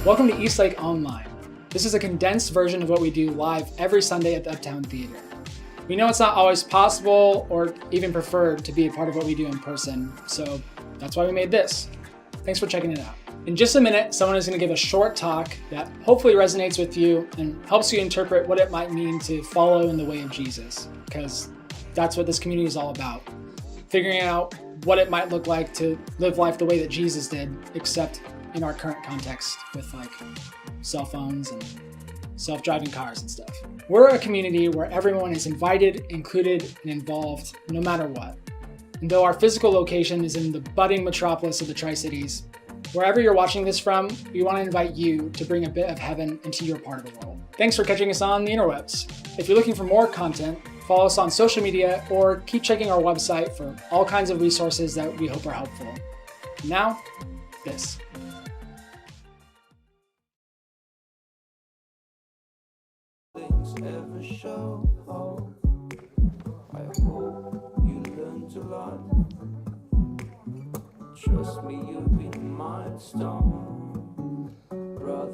Welcome to Eastlake Online. This is a condensed version of what we do live every Sunday at the Uptown Theater. We know it's not always possible or even preferred to be a part of what we do in person, so that's why we made this. Thanks for checking it out. In just a minute, someone is going to give a short talk that hopefully resonates with you and helps you interpret what it might mean to follow in the way of Jesus, because that's what this community is all about. Figuring out what it might look like to live life the way that Jesus did, except in our current context with like cell phones and self-driving cars and stuff. We're a community where everyone is invited, included, and involved no matter what. And though our physical location is in the budding metropolis of the Tri-Cities, wherever you're watching this from, we want to invite you to bring a bit of heaven into your part of the world. Thanks for catching us on the interwebs. If you're looking for more content, follow us on social media or keep checking our website for all kinds of resources that we hope are helpful. Now, this. Ever show hope. I hope you learn to love. Trust me, you've been my stone, brother.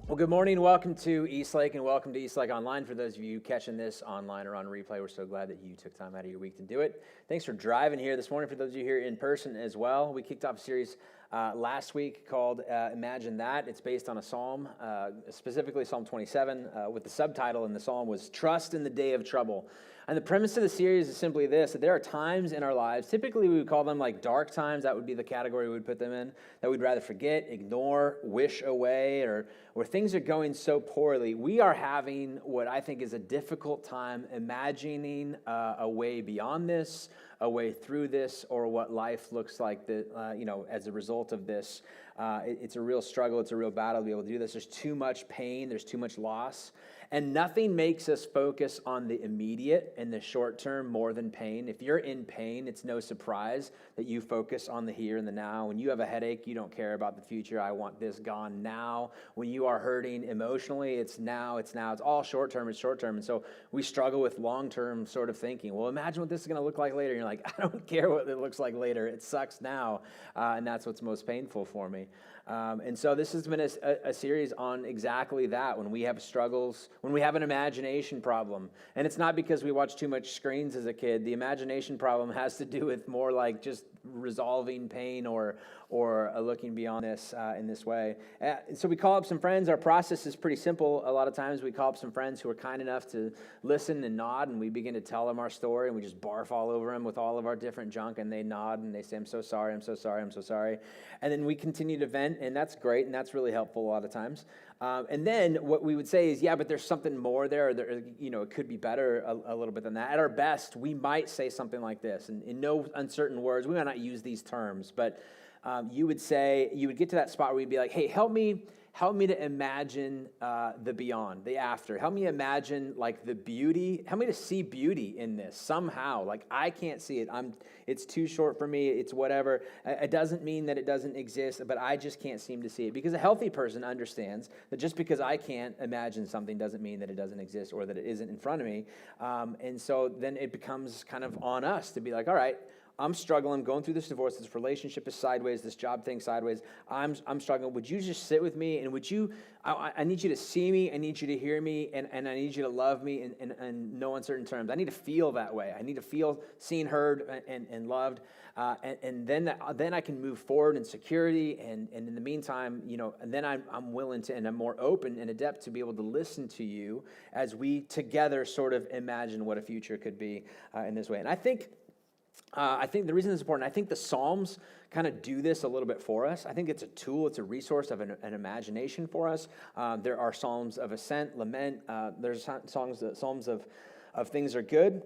Well, good morning. Welcome to Eastlake, and welcome to Eastlake Online. For those of you catching this online or on replay, we're so glad that you took time out of your week to do it. Thanks for driving here this morning. For those of you here in person as well, we kicked off a series last week called Imagine That. It's based on a psalm, specifically Psalm 27, with the subtitle in the psalm was Trust in the Day of Trouble. And the premise of the series is simply this, that there are times in our lives, typically we would call them like dark times, that would be the category we would put them in, that we'd rather forget, ignore, wish away, or where things are going so poorly. We are having what I think is a difficult time imagining a way beyond this, a way through this, or what life looks like as a result of this. It's a real struggle. It's a real battle to be able to do this. There's too much pain. There's too much loss. And nothing makes us focus on the immediate and the short term more than pain. If you're in pain, it's no surprise that you focus on the here and the now. When you have a headache, you don't care about the future. I want this gone now. When you are hurting emotionally, it's now. It's all short term. It's short term. And so we struggle with long term sort of thinking. Well, imagine what this is going to look like later. And you're like, I don't care what it looks like later. It sucks now. And that's what's most painful for me. And so this has been a series on exactly that, when we have struggles, when we have an imagination problem. And it's not because we watch too much screens as a kid. The imagination problem has to do with more like just resolving pain or looking beyond this in this way. So we call up some friends. Our process is pretty simple. A lot of times we call up some friends who are kind enough to listen and nod, and we begin to tell them our story, and we just barf all over them with all of our different junk, and they nod, and they say, I'm so sorry, I'm so sorry, I'm so sorry. And then we continue to vent, and that's great, and that's really helpful a lot of times. And then what we would say is, yeah, but there's something more there. It could be better a little bit than that. At our best, we might say something like this, and in no uncertain words, we might not use these terms, but you would get to that spot where you'd be like, hey, help me to imagine the beyond, the after. Help me imagine like the beauty. Help me to see beauty in this somehow. Like I can't see it. It's too short for me. It's whatever. It doesn't mean that it doesn't exist, but I just can't seem to see it. Because a healthy person understands that just because I can't imagine something doesn't mean that it doesn't exist or that it isn't in front of me. And so then it becomes kind of on us to be like, all right, I'm struggling, going through this divorce, this relationship is sideways, this job thing sideways. I'm struggling. Would you just sit with me, and I need you to see me, I need you to hear me, and I need you to love me in no uncertain terms. I need to feel that way. I need to feel seen, heard, and loved, and then I can move forward in security, and in the meantime, and then I'm willing to, and I'm more open and adept to be able to listen to you as we together sort of imagine what a future could be in this way. And I think the reason it's important, I think the Psalms kind of do this a little bit for us. I think it's a tool, it's a resource of an imagination for us. There are Psalms of ascent, lament. There's Psalms of things are good.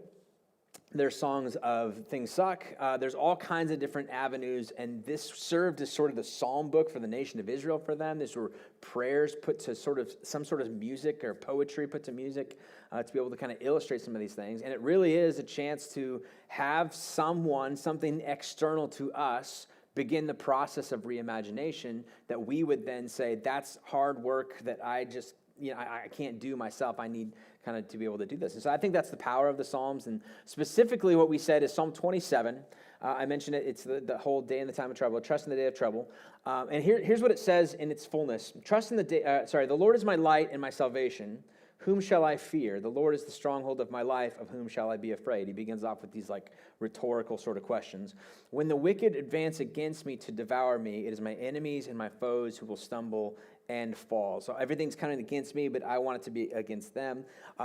There's songs of things suck. There's all kinds of different avenues, and this served as sort of the psalm book for the nation of Israel for them. These were prayers put to sort of some sort of music or poetry put to music to be able to kind of illustrate some of these things. And it really is a chance to have something external to us, begin the process of reimagination that we would then say, that's hard work that I just I can't do myself. I need kind of to be able to do this. And so I think that's the power of the Psalms. And specifically what we said is Psalm 27 I mentioned it. It's the whole day in the time of trouble. Trust in the day of trouble. And here's what it says in its fullness. Trust in the day. The Lord is my light and my salvation. Whom shall I fear? The Lord is the stronghold of my life. Of whom shall I be afraid? He begins off with these like rhetorical sort of questions. When the wicked advance against me to devour me, it is my enemies and my foes who will stumble and fall. So everything's kind of against me, but I want it to be against them.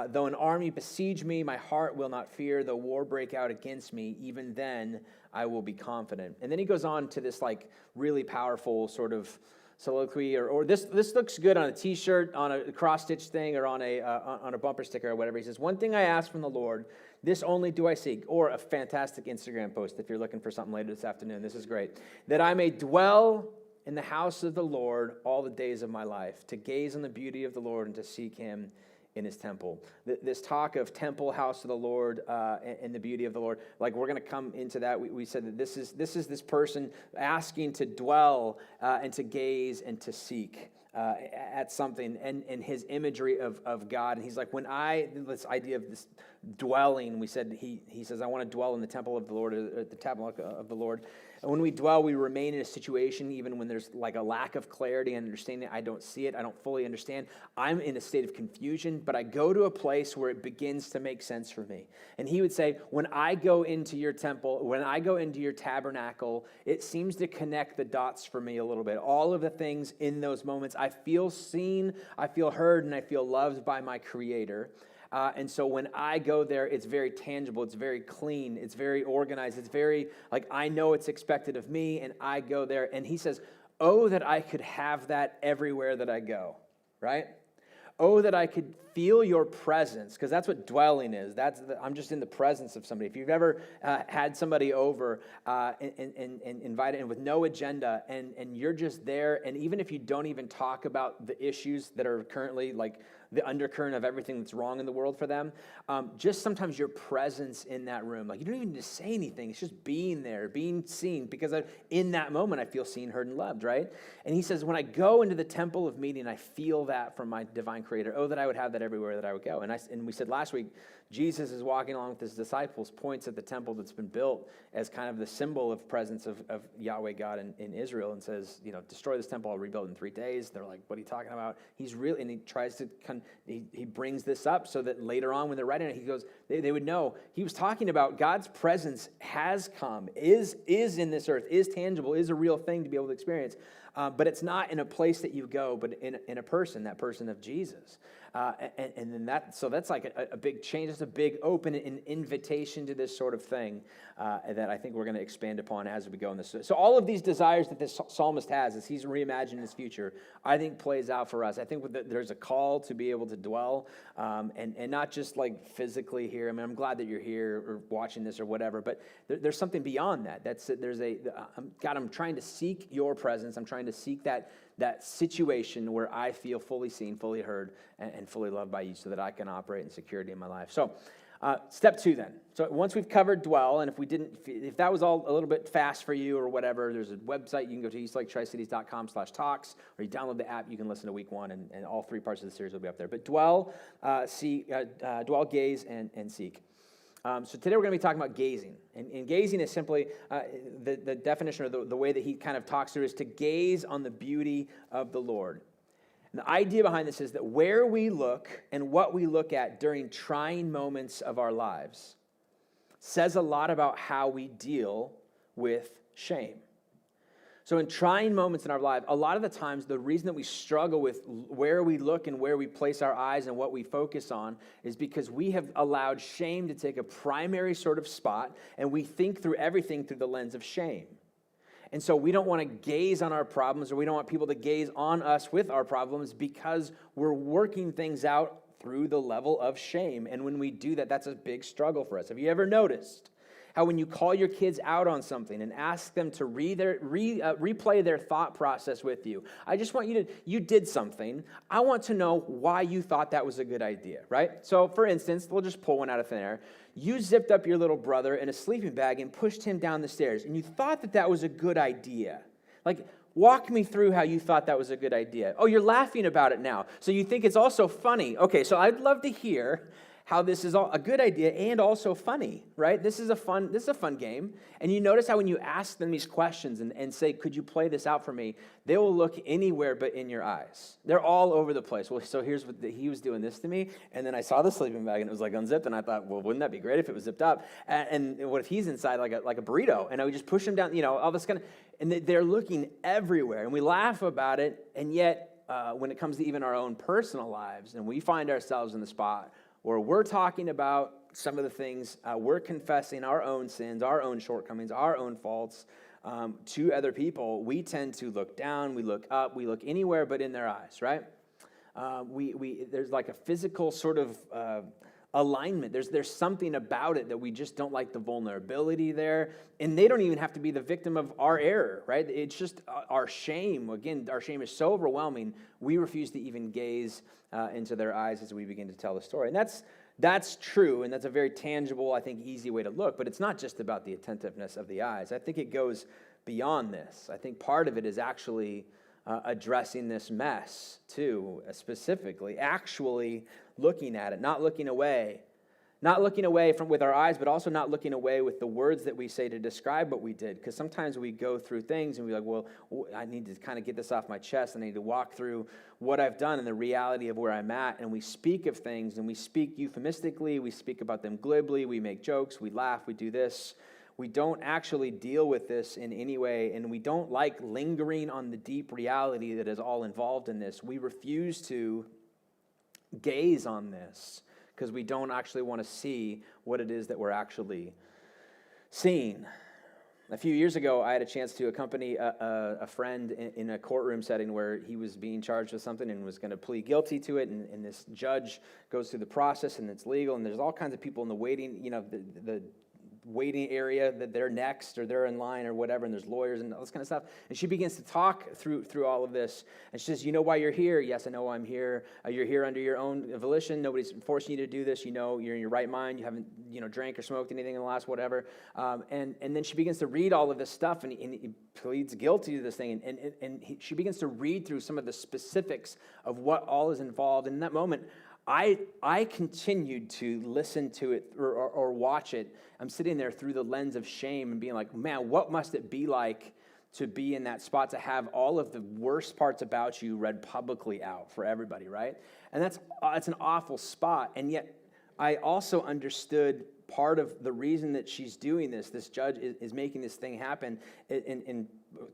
Though an army besiege me, my heart will not fear. Though war break out against me, even then I will be confident. And then he goes on to this like really powerful sort of soliloquy, or this looks good on a T-shirt, on a cross-stitch thing, or on a bumper sticker or whatever. He says, "One thing I ask from the Lord, this only do I seek." Or a fantastic Instagram post if you're looking for something later this afternoon. This is great. "That I may dwell in the house of the Lord all the days of my life, to gaze on the beauty of the Lord and to seek him in his temple." This talk of temple, house of the Lord, and the beauty of the Lord, like we're going to come into that. We said that this is this person asking to dwell and to gaze and to seek at something, and his imagery of God. And he's like, this idea of this dwelling, we said he says, "I want to dwell in the temple of the Lord, the tabernacle of the Lord." And when we dwell, we remain in a situation even when there's like a lack of clarity and understanding. I don't see it. I don't fully understand. I'm in a state of confusion, but I go to a place where it begins to make sense for me. And he would say, when I go into your temple, when I go into your tabernacle, it seems to connect the dots for me a little bit. All of the things in those moments, I feel seen, I feel heard, and I feel loved by my Creator. And so when I go there, it's very tangible, it's very clean, it's very organized, it's very, like, I know it's expected of me, and I go there. And he says, "Oh, that I could have that everywhere that I go," right? "Oh, that I could feel your presence," because that's what dwelling is. I'm just in the presence of somebody. If you've ever had somebody over and invited in with no agenda, and you're just there, and even if you don't even talk about the issues that are currently like the undercurrent of everything that's wrong in the world for them, just sometimes your presence in that room, like you don't even need to say anything, it's just being there, being seen, because in that moment I feel seen, heard, and loved, right? And he says, when I go into the temple of meeting, I feel that from my divine Creator. Oh, that I would have that everywhere that I would go. And we said last week, Jesus is walking along with his disciples, points at the temple that's been built as kind of the symbol of presence of Yahweh God in Israel, and says, destroy this temple, I'll rebuild in 3 days. They're like, what are you talking about? And he tries to, he brings this up so that later on when they're writing it, he goes, they would know. He was talking about God's presence has come, is in this earth, is tangible, is a real thing to be able to experience. But it's not in a place that you go, but in a person, that person of Jesus. And then that's like a big change. It's a big open invitation to this sort of thing that I think we're going to expand upon as we go in this. So all of these desires that this psalmist has as he's reimagining his future, I think plays out for us. I think there's a call to be able to dwell and not just like physically here. I mean, I'm glad that you're here or watching this or whatever, but there's something beyond that. God, I'm trying to seek your presence. I'm trying to seek that situation where I feel fully seen, fully heard, and fully loved by you so that I can operate in security in my life. So step 2 then. So once we've covered dwell, and if that was all a little bit fast for you or whatever, there's a website. You can go to eastlaketricities.com/talks, or you download the app. You can listen to week 1, and all 3 parts of the series will be up there. But dwell, dwell, gaze, and seek. So today we're going to be talking about gazing. And gazing is simply, the definition or the way that he kind of talks through is to gaze on the beauty of the Lord. And the idea behind this is that where we look and what we look at during trying moments of our lives says a lot about how we deal with shame. So in trying moments in our life, a lot of the times the reason that we struggle with where we look and where we place our eyes and what we focus on is because we have allowed shame to take a primary sort of spot, and we think through everything through the lens of shame. And so we don't want to gaze on our problems, or we don't want people to gaze on us with our problems, because we're working things out through the level of shame. And when we do that, that's a big struggle for us. Have you ever noticed how when you call your kids out on something and ask them to replay their thought process with you, I just want you did something, I want to know why you thought that was a good idea, right? So for instance, we'll just pull one out of thin air. You zipped up your little brother in a sleeping bag and pushed him down the stairs, and you thought that was a good idea. Like, walk me through how you thought that was a good idea. Oh, you're laughing about it now, so you think it's also funny. Okay, so I'd love to hear how this is all a good idea and also funny, right? This is a fun game. And you notice how when you ask them these questions and say, could you play this out for me? They will look anywhere but in your eyes. They're all over the place. Well, so here's what he was doing this to me. And then I saw the sleeping bag and it was like unzipped. And I thought, well, wouldn't that be great if it was zipped up? And what if he's inside like a burrito? And I would just push him down, all this kind of, and they're looking everywhere. And we laugh about it. And yet, when it comes to even our own personal lives, and we find ourselves in the spot where we're talking about some of the things, we're confessing our own sins, our own shortcomings, our own faults to other people, we tend to look down, we look up, we look anywhere but in their eyes, right? There's like a physical sort of alignment. There's something about it that we just don't like the vulnerability there. And they don't even have to be the victim of our error, right? It's just our shame. Again, our shame is so overwhelming, we refuse to even gaze into their eyes as we begin to tell the story. And that's true, and that's a very tangible, I think, easy way to look. But it's not just about the attentiveness of the eyes. I think it goes beyond this. I think part of it is actually addressing this mess, too, specifically. Actually looking at it, not looking away. Not looking away from with our eyes, but also not looking away with the words that we say to describe what we did. Because sometimes we go through things and we're like, well, I need to kind of get this off my chest. I need to walk through what I've done and the reality of where I'm at. And we speak of things and we speak euphemistically. We speak about them glibly. We make jokes. We laugh. We do this. We don't actually deal with this in any way. And we don't like lingering on the deep reality that is all involved in this. We refuse to gaze on this, because we don't actually want to see what it is that we're actually seeing. A few years ago, I had a chance to accompany a friend in a courtroom setting where he was being charged with something and was going to plead guilty to it, and this judge goes through the process, and it's legal, and there's all kinds of people in the waiting, the waiting area that they're next or they're in line or whatever, and there's lawyers and all this kind of stuff. And she begins to talk through all of this. And she says, you know why you're here? Yes, I know why I'm here. You're here under your own volition. Nobody's forcing you to do this. You're in your right mind. You haven't, drank or smoked anything in the last whatever. And then she begins to read all of this stuff, and he pleads guilty to this thing. She begins to read through some of the specifics of what all is involved. And in that moment, I continued to listen to it or watch it. I'm sitting there through the lens of shame and being like, man, what must it be like to be in that spot, to have all of the worst parts about you read publicly out for everybody, right? And that's an awful spot. And yet I also understood part of the reason that she's doing this judge is making this thing happen. And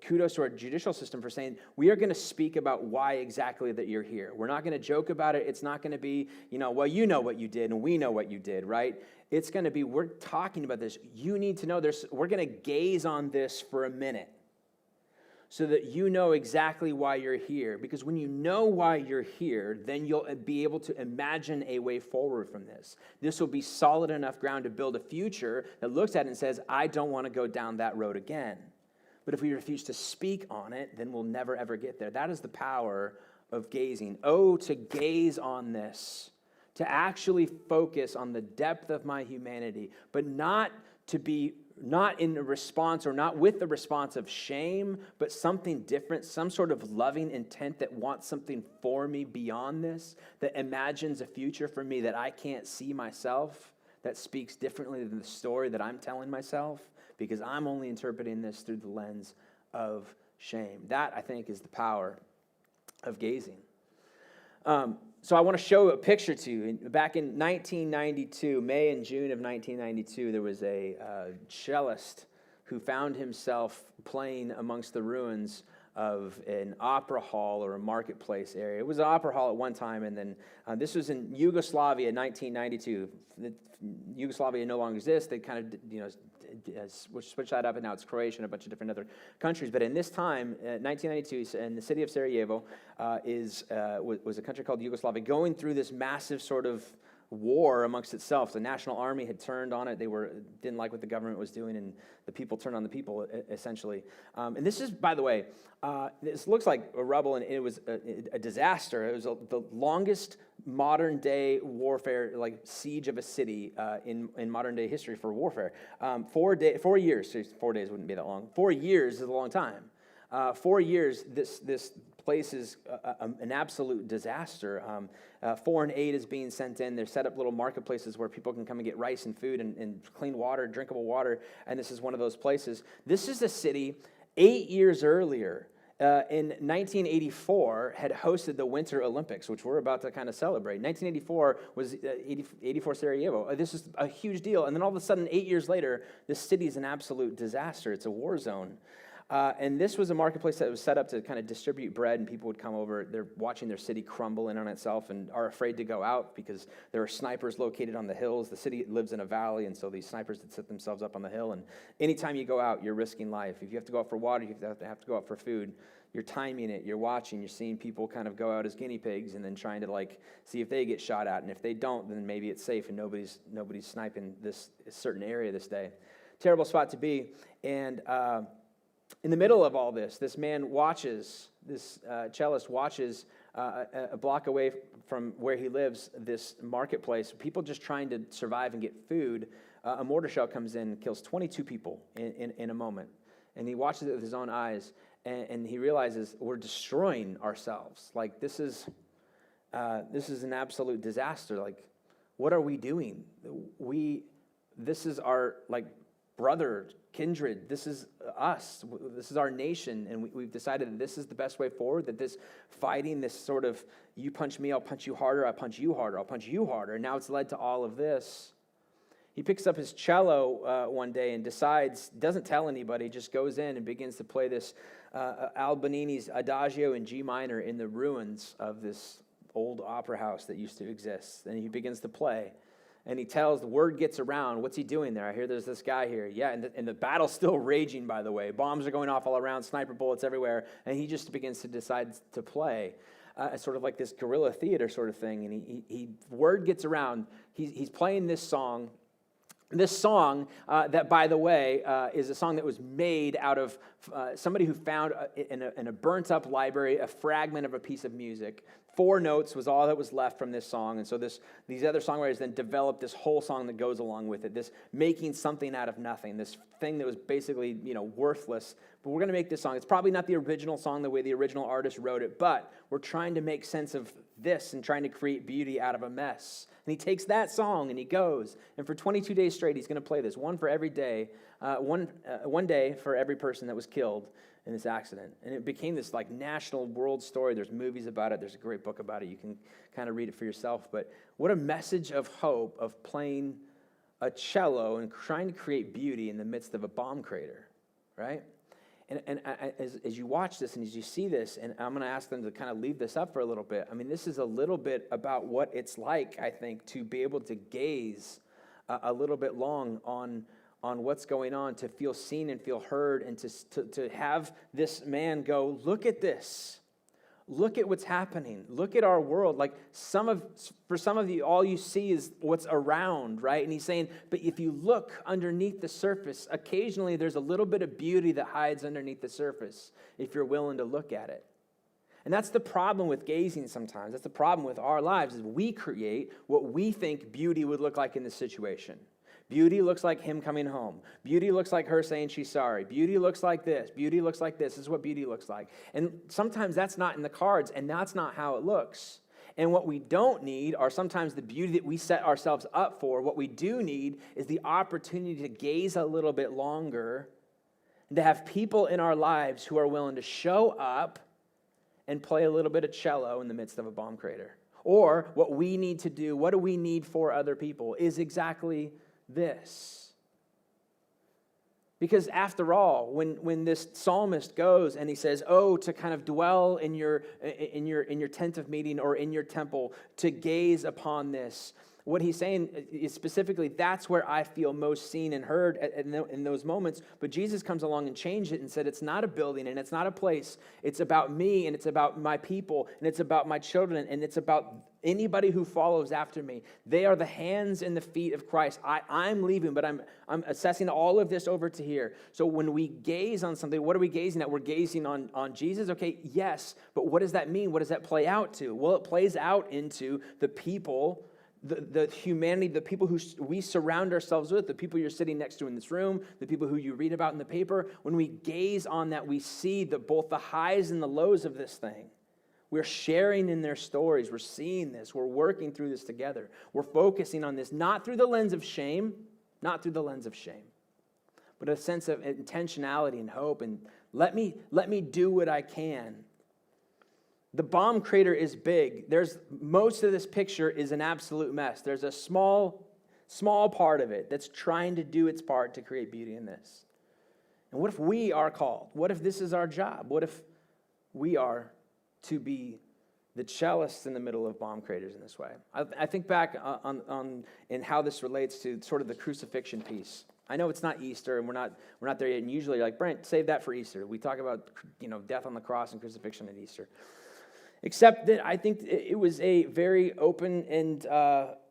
kudos to our judicial system for saying, we are going to speak about why exactly that you're here. We're not going to joke about it. It's not going to be, well, you know what you did and we know what you did, right? It's going to be, we're talking about this. You need to know we're going to gaze on this for a minute so that you know exactly why you're here. Because when you know why you're here, then you'll be able to imagine a way forward from this. This will be solid enough ground to build a future that looks at it and says, I don't want to go down that road again. But if we refuse to speak on it, then we'll never, ever get there. That is the power of gazing. Oh, to gaze on this, to actually focus on the depth of my humanity, but not in the response or not with the response of shame, but something different, some sort of loving intent that wants something for me beyond this, that imagines a future for me that I can't see myself, that speaks differently than the story that I'm telling myself, because I'm only interpreting this through the lens of shame. That, I think, is the power of gazing. So I want to show a picture to you. Back in 1992, May and June of 1992, there was a cellist who found himself playing amongst the ruins of an opera hall or a marketplace area. It was an opera hall at one time, and then this was in Yugoslavia in 1992. Yugoslavia no longer exists. They kind of, switched that up, and now it's Croatia and a bunch of different other countries. But in this time, 1992, in the city of Sarajevo, was a country called Yugoslavia going through this massive sort of war amongst itself. The national army had turned on it. They didn't like what the government was doing, and the people turned on the people, essentially. And this is, by the way, this looks like a rubble, and it was a disaster. It was the longest modern-day warfare, like siege of a city in modern-day history for warfare. 4 years. 4 days wouldn't be that long. 4 years is a long time. 4 years, this place is an absolute disaster. Foreign aid is being sent in. They're set up little marketplaces where people can come and get rice and food and clean water, drinkable water, and this is one of those places. This is a city 8 years earlier, in 1984, had hosted the Winter Olympics, which we're about to kind of celebrate. 1984 was 84 Sarajevo. This is a huge deal. And then all of a sudden, 8 years later, this city is an absolute disaster. It's a war zone. And this was a marketplace that was set up to kind of distribute bread, and people would come over. They're watching their city crumble in on itself and are afraid to go out because there are snipers located on the hills. The city lives in a valley, and so these snipers that set themselves up on the hill. And anytime you go out, you're risking life. If you have to go out for water, you have to go out for food. You're timing it. You're watching. You're seeing people kind of go out as guinea pigs and then trying to like see if they get shot at. And if they don't, then maybe it's safe and nobody's sniping this certain area this day. Terrible spot to be. And in the middle of all this, this man watches, this cellist watches a block away from where he lives, this marketplace, people just trying to survive and get food. A mortar shell comes in and kills 22 people in a moment. And he watches it with his own eyes, and he realizes we're destroying ourselves. Like, this is an absolute disaster. Like, what are we doing? This is our, like, brother, kindred, this is us, this is our nation, and we've decided that this is the best way forward, that this fighting, this sort of, you punch me, I'll punch you harder, I'll punch you harder, I'll punch you harder, and now it's led to all of this. He picks up his cello one day and decides, doesn't tell anybody, just goes in and begins to play this Albinini's Adagio in G minor in the ruins of this old opera house that used to exist, and he begins to play. And he tells, the word gets around, what's he doing there? I hear there's this guy here. Yeah, and the battle's still raging, by the way. Bombs are going off all around, sniper bullets everywhere. And he just begins to decide to play. Sort of like this guerrilla theater sort of thing. And he word gets around. He's playing this song. This song, that, by the way, is a song that was made out of somebody who found in a burnt-up library a fragment of a piece of music. 4 notes was all that was left from this song, and so these other songwriters then developed this whole song that goes along with it, this making something out of nothing, this thing that was basically, worthless. But we're going to make this song. It's probably not the original song the way the original artist wrote it, but we're trying to make sense of this and trying to create beauty out of a mess. And he takes that song and he goes, and for 22 days straight, he's going to play this, one for every day, one day for every person that was killed in this accident. And it became this like national world story. There's movies about it. There's a great book about it. You can kind of read it for yourself. But what a message of hope of playing a cello and trying to create beauty in the midst of a bomb crater, right? And as you watch this and as you see this, and I'm going to ask them to kind of leave this up for a little bit. I mean, this is a little bit about what it's like, I think, to be able to gaze a little bit long on what's going on, to feel seen and feel heard, and to have this man go, look at this. Look at what's happening. Look at our world. Like for some of you, all you see is what's around, right? And he's saying, but if you look underneath the surface, occasionally there's a little bit of beauty that hides underneath the surface if you're willing to look at it. And that's the problem with gazing sometimes. That's the problem with our lives, is we create what we think beauty would look like in this situation. Beauty looks like him coming home. Beauty looks like her saying she's sorry. Beauty looks like this. Beauty looks like this. This is what beauty looks like. And sometimes that's not in the cards, and that's not how it looks. And what we don't need are sometimes the beauty that we set ourselves up for. What we do need is the opportunity to gaze a little bit longer and to have people in our lives who are willing to show up and play a little bit of cello in the midst of a bomb crater. Or what we need to do, what do we need for other people, is exactly this. Because after all, when this psalmist goes and he says, oh, to kind of dwell in your tent of meeting or in your temple, to gaze upon this, what he's saying is specifically, that's where I feel most seen and heard in those moments. But Jesus comes along and changed it and said, it's not a building and it's not a place. It's about me and it's about my people and it's about my children and it's about anybody who follows after me. They are the hands and the feet of Christ. I'm leaving, but I'm assessing all of this over to here. So when we gaze on something, what are we gazing at? We're gazing on Jesus? Okay, yes. But what does that mean? What does that play out to? Well, it plays out into the people the humanity, the people who we surround ourselves with, the people you're sitting next to in this room, the people who you read about in the paper, when we gaze on that, we see both the highs and the lows of this thing. We're sharing in their stories. We're seeing this. We're working through this together. We're focusing on this, not through the lens of shame, but a sense of intentionality and hope. And let me do what I can. The bomb crater is big. Most of this picture is an absolute mess. There's a small part of it that's trying to do its part to create beauty in this. And what if we are called? What if this is our job? What if we are to be the cellists in the middle of bomb craters in this way? I think back on how this relates to sort of the crucifixion piece. I know it's not Easter, and we're not there yet. And usually, you're like, Brent, save that for Easter. We talk about death on the cross and crucifixion at Easter. Except that I think it was a very open and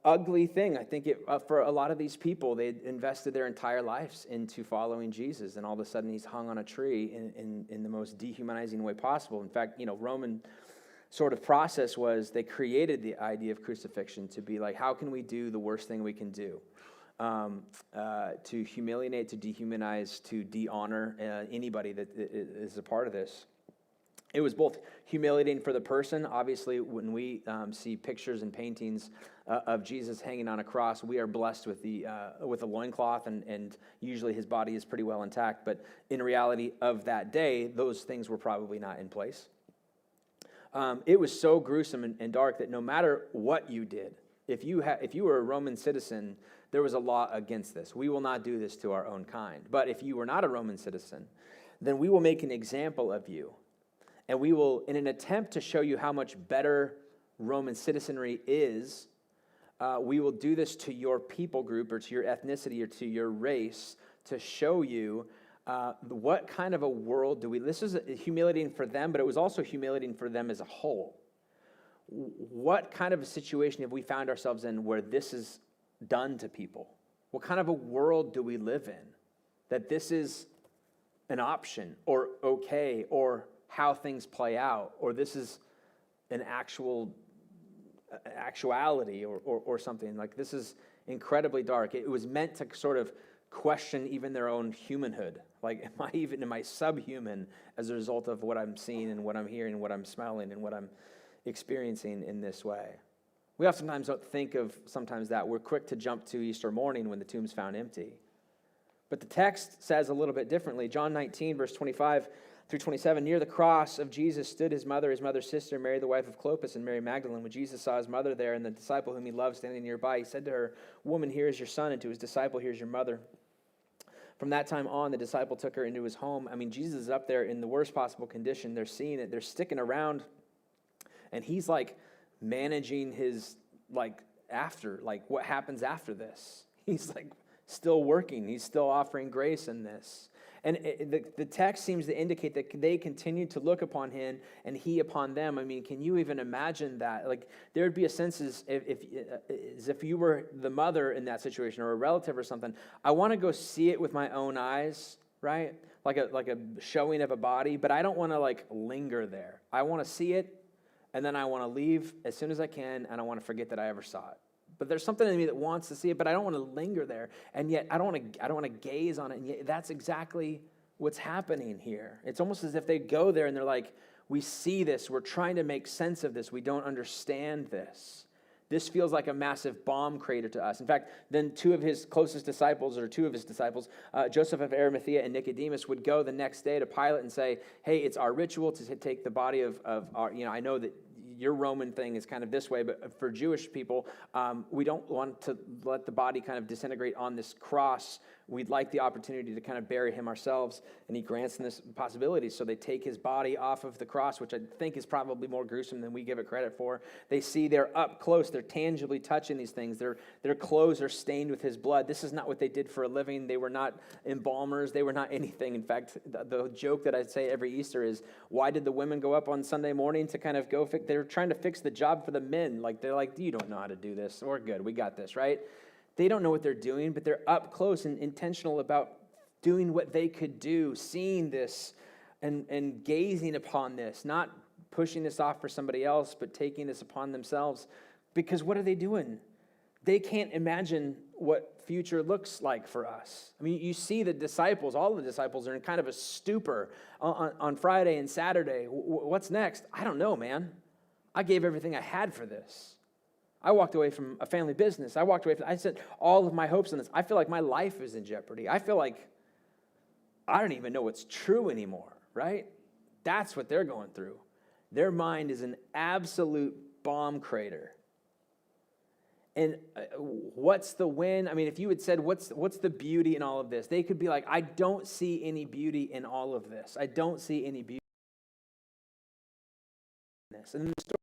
ugly thing. I think for a lot of these people, they invested their entire lives into following Jesus, and all of a sudden he's hung on a tree in the most dehumanizing way possible. In fact, Roman sort of process was they created the idea of crucifixion to be like, how can we do the worst thing we can do? To humiliate, to dehumanize, to de-honor anybody that is a part of this. It was both humiliating for the person. Obviously, when we see pictures and paintings of Jesus hanging on a cross, we are blessed with a loincloth, and usually his body is pretty well intact. But in reality of that day, those things were probably not in place. It was so gruesome and dark that no matter what you did, if you were a Roman citizen, there was a law against this. We will not do this to our own kind. But if you were not a Roman citizen, then we will make an example of you. And we will, in an attempt to show you how much better Roman citizenry is, we will do this to your people group or to your ethnicity or to your race to show you what kind of a world do we... This is humiliating for them, but it was also humiliating for them as a whole. What kind of a situation have we found ourselves in where this is done to people? What kind of a world do we live in that this is an option or okay or how things play out, or this is an actuality or something? Like, this is incredibly dark. It was meant to sort of question even their own humanhood. Like, am I subhuman as a result of what I'm seeing and what I'm hearing and what I'm smelling and what I'm experiencing in this way? We oftentimes don't think of sometimes that. We're quick to jump to Easter morning when the tomb's found empty. But the text says a little bit differently. John 19, verse 25 through 27, near the cross of Jesus stood his mother's sister, Mary, the wife of Clopas, and Mary Magdalene. When Jesus saw his mother there and the disciple whom he loved standing nearby, he said to her, "Woman, here is your son," and to his disciple, "Here is your mother." From that time on, the disciple took her into his home. I mean, Jesus is up there in the worst possible condition. They're seeing it. They're sticking around. And he's like managing his, what happens after this. He's like still working. He's still offering grace in this. And the text seems to indicate that they continued to look upon him and he upon them. I mean, can you even imagine that? Like, there would be a sense as if you were the mother in that situation or a relative or something. I want to go see it with my own eyes, right? Like a showing of a body, but I don't want to linger there. I want to see it, and then I want to leave as soon as I can, and I want to forget that I ever saw it. But there's something in me that wants to see it, but I don't want to linger there. And yet I don't want to gaze on it. And yet that's exactly what's happening here. It's almost as if they go there and they're like, we see this. We're trying to make sense of this. We don't understand this. This feels like a massive bomb crater to us. In fact, then two of his disciples, Joseph of Arimathea and Nicodemus, would go the next day to Pilate and say, hey, it's our ritual to take the body of our, I know that your Roman thing is kind of this way, but for Jewish people, we don't want to let the body kind of disintegrate on this cross. We'd like the opportunity to kind of bury him ourselves, and he grants them this possibility. So they take his body off of the cross, which I think is probably more gruesome than we give it credit for. They see they're up close. They're tangibly touching these things. Their clothes are stained with his blood. This is not what they did for a living. They were not embalmers. They were not anything. In fact, the joke that I say every Easter is, why did the women go up on Sunday morning to kind of go fix? They were trying to fix the job for the men. They're like, you don't know how to do this. We're good. We got this, right? They don't know what they're doing, but they're up close and intentional about doing what they could do, seeing this and gazing upon this, not pushing this off for somebody else, but taking this upon themselves. Because what are they doing? they can't imagine what future looks like for us. I mean, you see the disciples, all the disciples are in kind of a stupor on Friday and Saturday. What's next? I don't know, man. I gave everything I had for this. I walked away from a family business. I set all of my hopes on this. I feel like my life is in jeopardy. I feel like I don't even know what's true anymore, right? That's what they're going through. Their mind is an absolute bomb crater. And what's the win? I mean, if you had said, what's the beauty in all of this? They could be like, I don't see any beauty in all of this. I don't see any beauty in this. And then the story